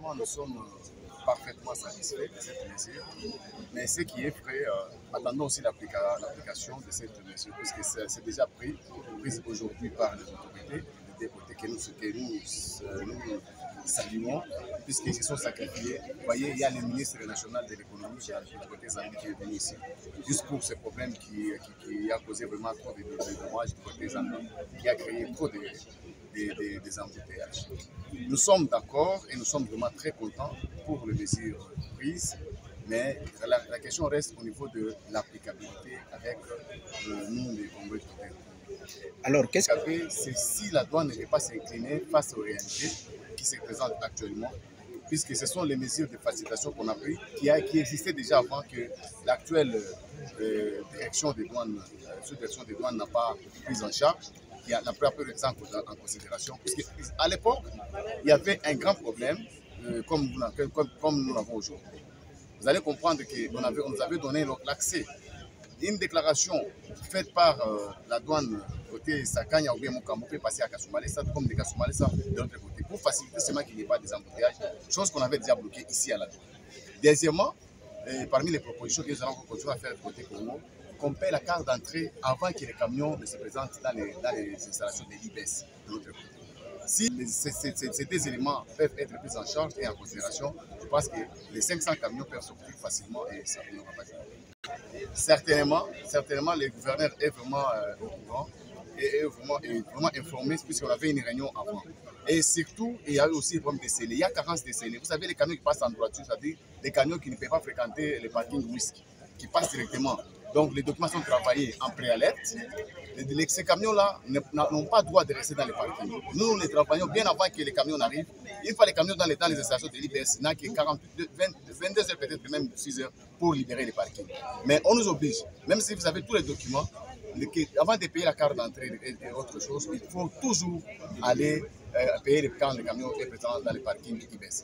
franchement, nous sommes parfaitement satisfaits de cette mesure. Mais ce qui est vrai, attendons aussi l'application de cette mesure, puisque c'est déjà prise aujourd'hui par les autorités, des côtés que nous saluons, puisqu'ils se sont sacrifiés. Vous voyez, il y a le ministre national de l'économie, du côté Zambie, qui est venu ici, juste pour ce problème qui a causé vraiment trop de dommages du côté Zambie, qui a créé trop des embouteillages. Nous sommes d'accord et nous sommes vraiment très contents pour les mesures prises, mais la question reste au niveau de l'applicabilité avec nous, les Congolais. Alors, qu'est-ce que c'est si la douane ne peut pas s'incliner face aux réalités qui se présentent actuellement, puisque ce sont les mesures de facilitation qu'on a prises qui existaient déjà avant que l'actuelle direction des douanes, sous-direction des douanes n'a pas pris en charge, qui n'a pas pris ça en considération, puisqu'à l'époque, il y avait un grand problème comme nous l'avons aujourd'hui. Vous allez comprendre qu'on nous avait donné l'accès. Une déclaration faite par la douane côté Sakanya ou bien Mokambo peut passer à Kasoumalessa, comme de Kasoumalessa de l'autre côté, pour faciliter seulement qu'il n'y ait pas des embouteillages, chose qu'on avait déjà bloquée ici à la douane. Deuxièmement, parmi les propositions que nous allons continuer à faire du côté Congo, qu'on paie la carte d'entrée avant que les camions ne se présentent dans les installations de l'IBES de l'autre côté. Si ces deux éléments peuvent être pris en charge et en considération, je pense que les 500 camions peuvent sortir facilement et ça ne va pas être. Certainement, le gouverneur est vraiment au courant et vraiment informé puisqu'on avait une réunion avant. Et surtout, il y a eu aussi le problème des scellés. Il y a carence des scellés. Vous savez, les camions qui passent en droiture, c'est-à-dire les camions qui ne peuvent pas fréquenter les parkings whisky, qui passent directement. Donc, les documents sont travaillés en préalerte. Ces camions-là n'ont pas le droit de rester dans les parkings. Nous les travaillons bien avant que les camions n'arrivent. Une fois les camions dans les stations de l'IBS, il n'y a que 22 heures, peut-être même 6 heures pour libérer les parkings. Mais on nous oblige, même si vous avez tous les documents, avant de payer la carte d'entrée et autre chose, il faut toujours aller payer quand le camion est présent dans les parkings de l'IBS.